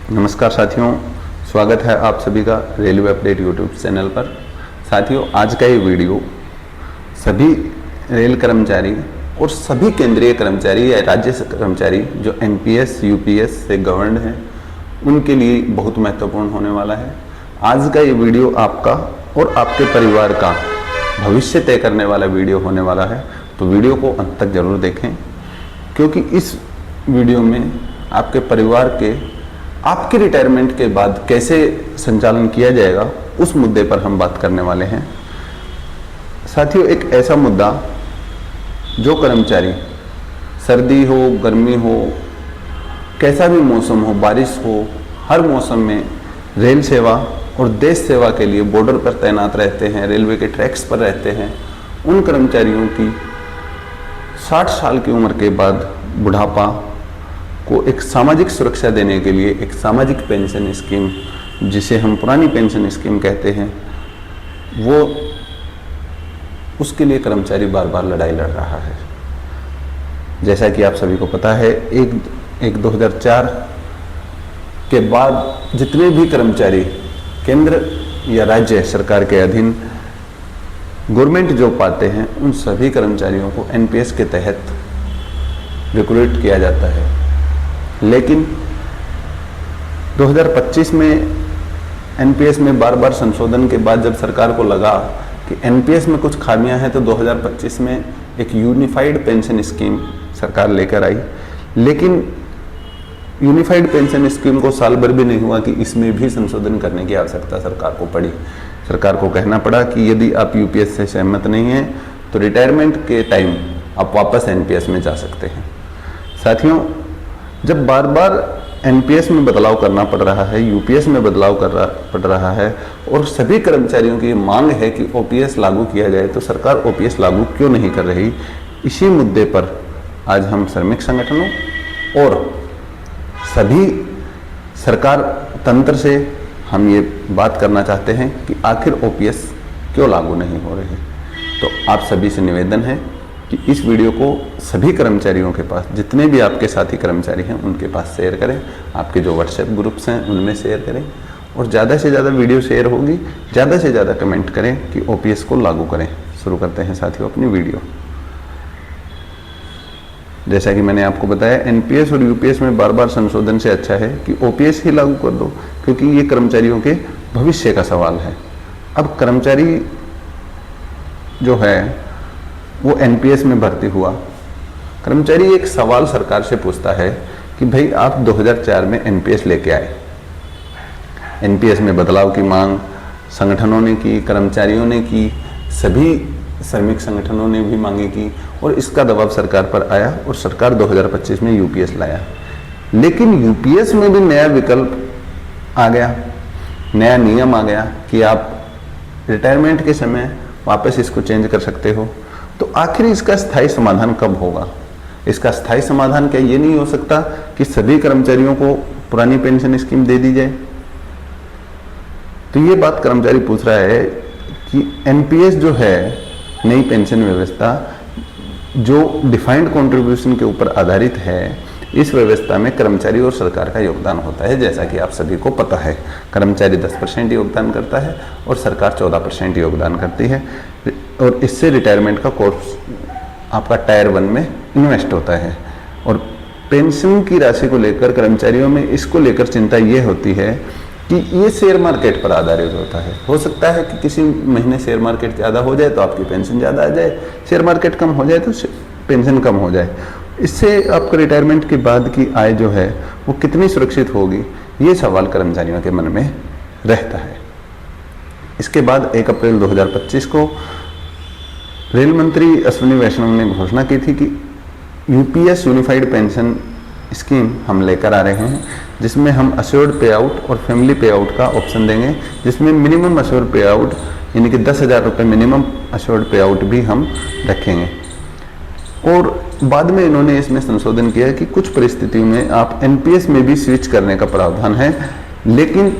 नमस्कार साथियों, स्वागत है आप सभी का रेलवे अपडेट यूट्यूब चैनल पर। साथियों, आज का ये वीडियो सभी रेल कर्मचारी और सभी केंद्रीय कर्मचारी या राज्य कर्मचारी जो एनपीएस यूपीएस से गवर्नड हैं उनके लिए बहुत महत्वपूर्ण होने वाला है। आज का ये वीडियो आपका और आपके परिवार का भविष्य तय करने वाला वीडियो होने वाला है, तो वीडियो को अंत तक जरूर देखें, क्योंकि इस वीडियो में आपके परिवार के आपके रिटायरमेंट के बाद कैसे संचालन किया जाएगा उस मुद्दे पर हम बात करने वाले हैं। साथियों, एक ऐसा मुद्दा जो कर्मचारी सर्दी हो, गर्मी हो, कैसा भी मौसम हो, बारिश हो, हर मौसम में रेल सेवा और देश सेवा के लिए बॉर्डर पर तैनात रहते हैं, रेलवे के ट्रैक्स पर रहते हैं, उन कर्मचारियों की 60 साल की उम्र के बाद बुढ़ापा को एक सामाजिक सुरक्षा देने के लिए एक सामाजिक पेंशन स्कीम, जिसे हम पुरानी पेंशन स्कीम कहते हैं, वो उसके लिए कर्मचारी बार बार लड़ाई लड़ रहा है। जैसा कि आप सभी को पता है, 2004 के बाद जितने भी कर्मचारी केंद्र या राज्य सरकार के अधीन गवर्नमेंट जॉब पाते हैं, उन सभी कर्मचारियों को एनपीएस के तहत रिक्रूट किया जाता है। लेकिन 2025 में एनपीएस में बार बार संशोधन के बाद जब सरकार को लगा कि एनपीएस में कुछ खामियां हैं, तो 2025 में एक यूनिफाइड पेंशन स्कीम सरकार लेकर आई। लेकिन यूनिफाइड पेंशन स्कीम को साल भर भी नहीं हुआ कि इसमें भी संशोधन करने की आवश्यकता सरकार को पड़ी। सरकार को कहना पड़ा कि यदि आप यूपीएस से सहमत नहीं हैं तो रिटायरमेंट के टाइम आप वापस एनपीएस में जा सकते हैं। साथियों, जब बार बार एनपीएस में बदलाव करना पड़ रहा है, यूपीएस में बदलाव पड़ रहा है और सभी कर्मचारियों की मांग है कि ओपीएस लागू किया जाए, तो सरकार ओपीएस लागू क्यों नहीं कर रही? इसी मुद्दे पर आज हम श्रमिक संगठनों और सभी सरकार तंत्र से हम ये बात करना चाहते हैं कि आखिर ओपीएस क्यों लागू नहीं हो रही। तो आप सभी से निवेदन है कि इस वीडियो को सभी कर्मचारियों के पास, जितने भी आपके साथी कर्मचारी हैं उनके पास शेयर करें, आपके जो व्हाट्सएप ग्रुप्स हैं उनमें शेयर करें, और ज़्यादा से ज़्यादा वीडियो शेयर होगी, ज़्यादा से ज़्यादा कमेंट करें कि ओपीएस को लागू करें। शुरू करते हैं साथियों अपनी वीडियो। जैसा कि मैंने आपको बताया, एनपीएस और यूपीएस में बार बार संशोधन से अच्छा है कि ओपीएस ही लागू कर दो, क्योंकि ये कर्मचारियों के भविष्य का सवाल है। अब कर्मचारी जो है वो एनपीएस में भर्ती हुआ, कर्मचारी एक सवाल सरकार से पूछता है कि भाई आप 2004 में एनपीएस लेके आए, एनपीएस में बदलाव की मांग संगठनों ने की, कर्मचारियों ने की, सभी श्रमिक संगठनों ने भी मांगी की, और इसका दबाव सरकार पर आया और सरकार 2025 में यूपीएस लाया। लेकिन यूपीएस में भी नया विकल्प आ गया, नया नियम आ गया कि आप रिटायरमेंट के समय वापस इसको चेंज कर सकते हो। तो आखिर इसका स्थायी समाधान कब होगा? इसका स्थायी समाधान क्या ये नहीं हो सकता कि सभी कर्मचारियों को पुरानी पेंशन स्कीम दे दी जाए? तो ये बात कर्मचारी पूछ रहा है कि एनपीएस जो है, नई पेंशन व्यवस्था जो डिफाइंड कंट्रीब्यूशन के ऊपर आधारित है, इस व्यवस्था में कर्मचारी और सरकार का योगदान होता है। जैसा कि आप सभी को पता है, कर्मचारी 10% योगदान करता है और सरकार 14% योगदान करती है, और इससे रिटायरमेंट का कोर्स आपका टायर 1 में इन्वेस्ट होता है। और पेंशन की राशि को लेकर कर्मचारियों में इसको लेकर चिंता ये होती है कि ये शेयर मार्केट पर आधारित होता है। हो सकता है कि किसी महीने शेयर मार्केट ज़्यादा हो जाए तो आपकी पेंशन ज़्यादा आ जाए, शेयर मार्केट कम हो जाए तो पेंशन कम हो जाए। इससे आपका रिटायरमेंट के बाद की आय जो है वो कितनी सुरक्षित होगी, ये सवाल कर्मचारियों के मन में रहता है। इसके बाद 1 अप्रैल 2025 को रेल मंत्री अश्विनी वैष्णव ने घोषणा की थी कि यूपीएस यूनिफाइड पेंशन स्कीम हम लेकर आ रहे हैं, जिसमें हम अश्योर्ड पे आउट और फैमिली पे आउट का ऑप्शन देंगे, जिसमें मिनिमम अश्योर्ड पे आउट यानी कि 10,000 रुपये मिनिमम अश्योर्ड पे आउट भी हम रखेंगे। और बाद में इन्होंने इसमें संशोधन किया कि कुछ परिस्थितियों में आप एनपीएस में भी स्विच करने का प्रावधान है। लेकिन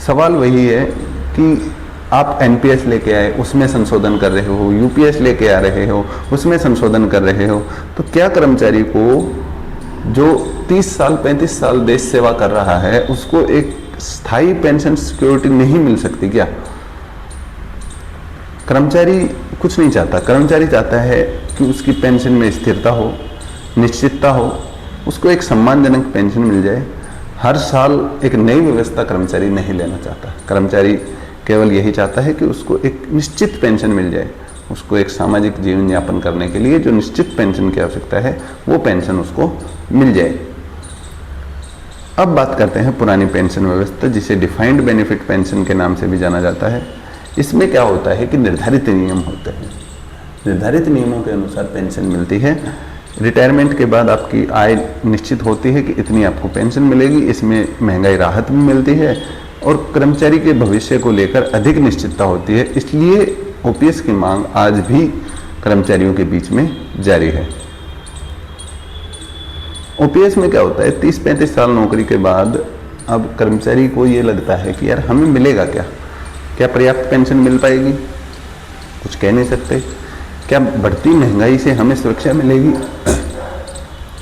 सवाल वही है कि आप एनपीएस लेके आए, उसमें संशोधन कर रहे हो, यूपीएस लेके आ रहे हो, उसमें संशोधन कर रहे हो, तो क्या कर्मचारी को जो 30 साल 35 साल देश सेवा कर रहा है उसको एक स्थायी पेंशन सिक्योरिटी नहीं मिल सकती क्या? कर्मचारी कुछ नहीं चाहता, कर्मचारी चाहता है कि उसकी पेंशन में स्थिरता हो, निश्चितता हो, उसको एक सम्मानजनक पेंशन मिल जाए। हर साल एक नई व्यवस्था कर्मचारी नहीं लेना चाहता। कर्मचारी केवल यही चाहता है कि उसको एक निश्चित पेंशन मिल जाए, उसको एक सामाजिक जीवन यापन करने के लिए जो निश्चित पेंशन की आवश्यकता है वो पेंशन उसको मिल जाए। अब बात करते हैं पुरानी पेंशन व्यवस्था, जिसे डिफाइंड बेनिफिट पेंशन के नाम से भी जाना जाता है। इसमें क्या होता है कि निर्धारित नियम होते हैं, निर्धारित नियमों के अनुसार पेंशन मिलती है। रिटायरमेंट के बाद आपकी आय निश्चित होती है कि इतनी आपको पेंशन मिलेगी, इसमें महंगाई राहत भी मिलती है और कर्मचारी के भविष्य को लेकर अधिक निश्चितता होती है। इसलिए ओपीएस की मांग आज भी कर्मचारियों के बीच में जारी है। ओपीएस में क्या होता है, 30-35 साल नौकरी के बाद अब कर्मचारी को ये लगता है कि यार हमें मिलेगा क्या, क्या पर्याप्त पेंशन मिल पाएगी, कुछ कह नहीं सकते। क्या बढ़ती महंगाई से हमें सुरक्षा मिलेगी,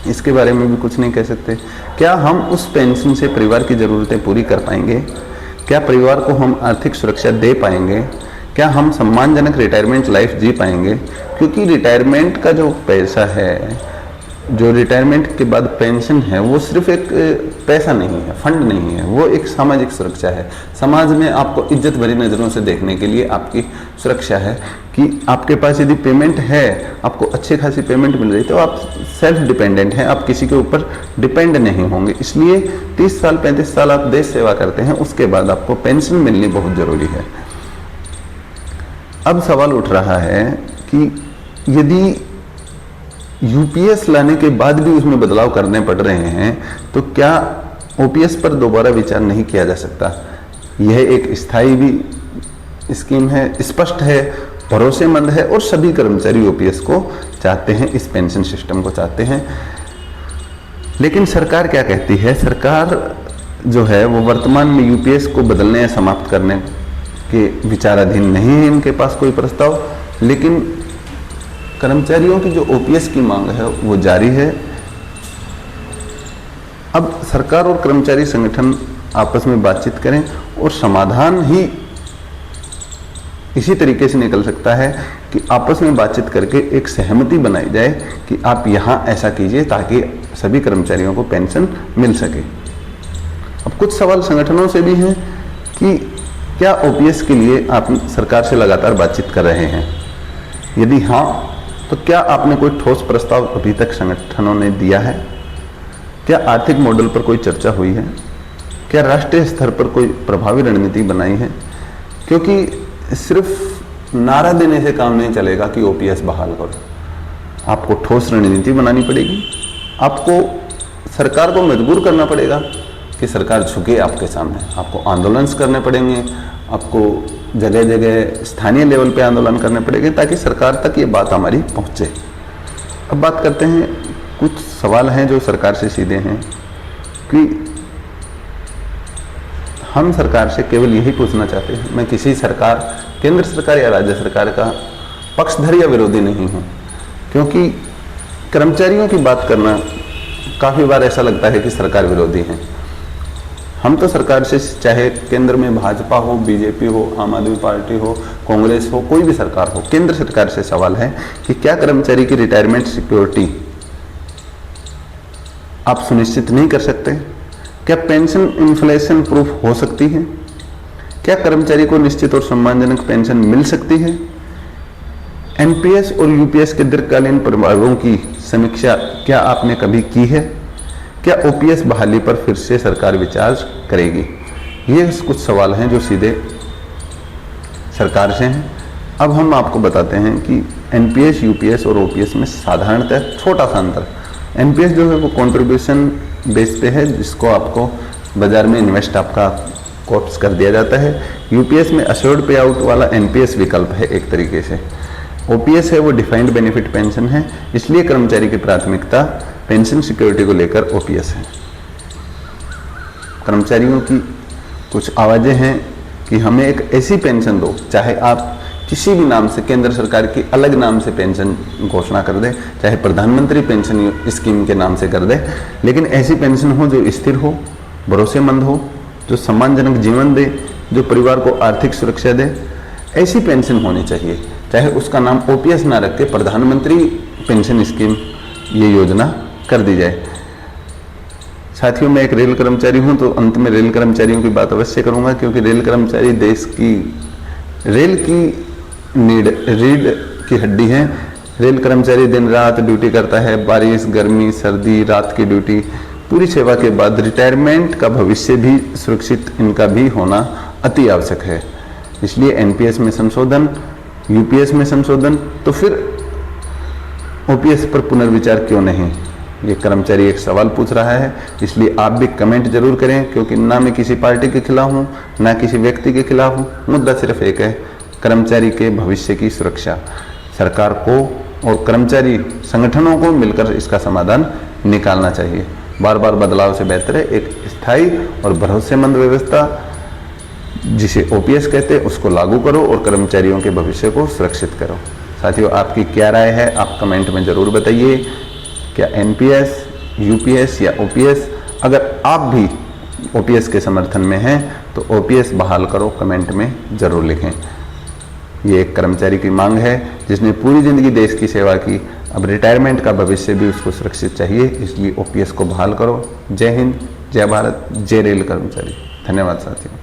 इसके बारे में भी कुछ नहीं कह सकते। क्या हम उस पेंशन से परिवार की ज़रूरतें पूरी कर पाएंगे, क्या परिवार को हम आर्थिक सुरक्षा दे पाएंगे, क्या हम सम्मानजनक रिटायरमेंट लाइफ जी पाएंगे। क्योंकि रिटायरमेंट का जो पैसा है, जो रिटायरमेंट के बाद पेंशन है, वो सिर्फ एक पैसा नहीं है, फंड नहीं है, वो एक सामाजिक सुरक्षा है। समाज में आपको इज्जत भरी नज़रों से देखने के लिए आपकी सुरक्षा है कि आपके पास यदि पेमेंट है, आपको अच्छी खासी पेमेंट मिल रही है, तो आप सेल्फ डिपेंडेंट हैं, आप किसी के ऊपर डिपेंड नहीं होंगे। इसलिए 30 साल 35 साल आप देश सेवा करते हैं, उसके बाद आपको पेंशन मिलनी बहुत ज़रूरी है। अब सवाल उठ रहा है कि यदि यूपीएस लाने के बाद भी उसमें बदलाव करने पड़ रहे हैं, तो क्या ओपीएस पर दोबारा विचार नहीं किया जा सकता? यह एक स्थायी भी स्कीम है, स्पष्ट है, भरोसेमंद है और सभी कर्मचारी ओपीएस को चाहते हैं, इस पेंशन सिस्टम को चाहते हैं। लेकिन सरकार क्या कहती है? सरकार जो है वो वर्तमान में यूपीएस को बदलने या समाप्त करने के विचाराधीन नहीं है, इनके पास कोई प्रस्ताव। लेकिन कर्मचारियों की जो ओपीएस की मांग है वो जारी है। अब सरकार और कर्मचारी संगठन आपस में बातचीत करें और समाधान ही इसी तरीके से निकल सकता है कि आपस में बातचीत करके एक सहमति बनाई जाए कि आप यहाँ ऐसा कीजिए ताकि सभी कर्मचारियों को पेंशन मिल सके। अब कुछ सवाल संगठनों से भी हैं कि क्या ओपीएस के लिए आप सरकार से लगातार बातचीत कर रहे हैं? यदि हाँ, तो क्या आपने कोई ठोस प्रस्ताव अभी तक संगठनों ने दिया है? क्या आर्थिक मॉडल पर कोई चर्चा हुई है? क्या राष्ट्रीय स्तर पर कोई प्रभावी रणनीति बनाई है? क्योंकि सिर्फ नारा देने से काम नहीं चलेगा कि ओपीएस बहाल करो, आपको ठोस रणनीति बनानी पड़ेगी। आपको सरकार को मजबूर करना पड़ेगा कि सरकार झुके आपके सामने। आपको आंदोलन करने पड़ेंगे, आपको जगह जगह स्थानीय लेवल पे आंदोलन करने पड़ेंगे ताकि सरकार तक ये बात हमारी पहुँचे। अब बात करते हैं, कुछ सवाल हैं जो सरकार से सीधे हैं कि हम सरकार से केवल यही पूछना चाहते हैं, मैं किसी सरकार, केंद्र सरकार या राज्य सरकार का पक्षधर या विरोधी नहीं हूँ, क्योंकि कर्मचारियों की बात करना काफ़ी बार ऐसा लगता है कि सरकार विरोधी है। हम तो सरकार से, चाहे केंद्र में भाजपा हो, बीजेपी हो, आम आदमी पार्टी हो, कांग्रेस हो, कोई भी सरकार हो, केंद्र सरकार से सवाल है कि क्या कर्मचारी की रिटायरमेंट सिक्योरिटी आप सुनिश्चित नहीं कर सकते? क्या पेंशन इन्फ्लेशन प्रूफ हो सकती है? क्या कर्मचारी को निश्चित और सम्मानजनक पेंशन मिल सकती है? एनपीएस और यूपीएस के दीर्घकालीन प्रभावों की समीक्षा क्या आपने कभी की है? क्या ओपीएस बहाली पर फिर से सरकार विचार करेगी? ये कुछ सवाल हैं जो सीधे सरकार से हैं। अब हम आपको बताते हैं कि एनपीएस, यूपीएस और ओपीएस में साधारणतः छोटा सा अंतर। एनपीएस जो है वो कंट्रीब्यूशन बेस पे है, जिसको आपको बाजार में इन्वेस्ट आपका कोट्स कर दिया जाता है। यूपीएस में अश्योर्ड पे आउट वाला एनपीएस विकल्प है एक तरीके से। ओपीएस है वो डिफाइंड बेनिफिट पेंशन है, इसलिए कर्मचारी की प्राथमिकता पेंशन सिक्योरिटी को लेकर ओपीएस है। कर्मचारियों की कुछ आवाज़ें हैं कि हमें एक ऐसी पेंशन दो, चाहे आप किसी भी नाम से, केंद्र सरकार की अलग नाम से पेंशन घोषणा कर दे, चाहे प्रधानमंत्री पेंशन स्कीम के नाम से कर दे, लेकिन ऐसी पेंशन हो जो स्थिर हो, भरोसेमंद हो, जो सम्मानजनक जीवन दे, जो परिवार को आर्थिक सुरक्षा दे, ऐसी पेंशन होनी चाहिए। चाहे उसका नाम ओपीएस ना रख के प्रधानमंत्री पेंशन स्कीम ये योजना कर दी जाए। साथियों, मैं एक रेल कर्मचारी हूं, तो अंत में रेल कर्मचारियों की बात अवश्य करूंगा, क्योंकि रेल कर्मचारी देश की रेल की रीढ़ की हड्डी है। रेल कर्मचारी दिन रात ड्यूटी करता है, बारिश, गर्मी, सर्दी, रात की ड्यूटी, पूरी सेवा के बाद रिटायरमेंट का भविष्य भी सुरक्षित इनका भी होना अति आवश्यक है। इसलिए एनपीएस में संशोधन, यूपीएस में संशोधन, तो फिर ओपीएस पर पुनर्विचार क्यों नहीं? ये कर्मचारी एक सवाल पूछ रहा है, इसलिए आप भी कमेंट जरूर करें, क्योंकि ना मैं किसी पार्टी के खिलाफ हूँ, ना किसी व्यक्ति के खिलाफ हूँ। मुद्दा सिर्फ एक है, कर्मचारी के भविष्य की सुरक्षा। सरकार को और कर्मचारी संगठनों को मिलकर इसका समाधान निकालना चाहिए। बार बार बदलाव से बेहतर है एक स्थायी और भरोसेमंद व्यवस्था, जिसे ओपीएस कहते हैं, उसको लागू करो और कर्मचारियों के भविष्य को सुरक्षित करो। साथियों, आपकी क्या राय है आप कमेंट में ज़रूर बताइए। क्या एनपीएस, यूपीएस या ओपीएस? अगर आप भी ओपीएस के समर्थन में हैं तो ओपीएस बहाल करो, कमेंट में ज़रूर लिखें। ये एक कर्मचारी की मांग है जिसने पूरी ज़िंदगी देश की सेवा की, अब रिटायरमेंट का भविष्य भी उसको सुरक्षित चाहिए, इसलिए ओपीएस को बहाल करो। जय हिंद, जय भारत, जय रेल कर्मचारी। धन्यवाद साथियों।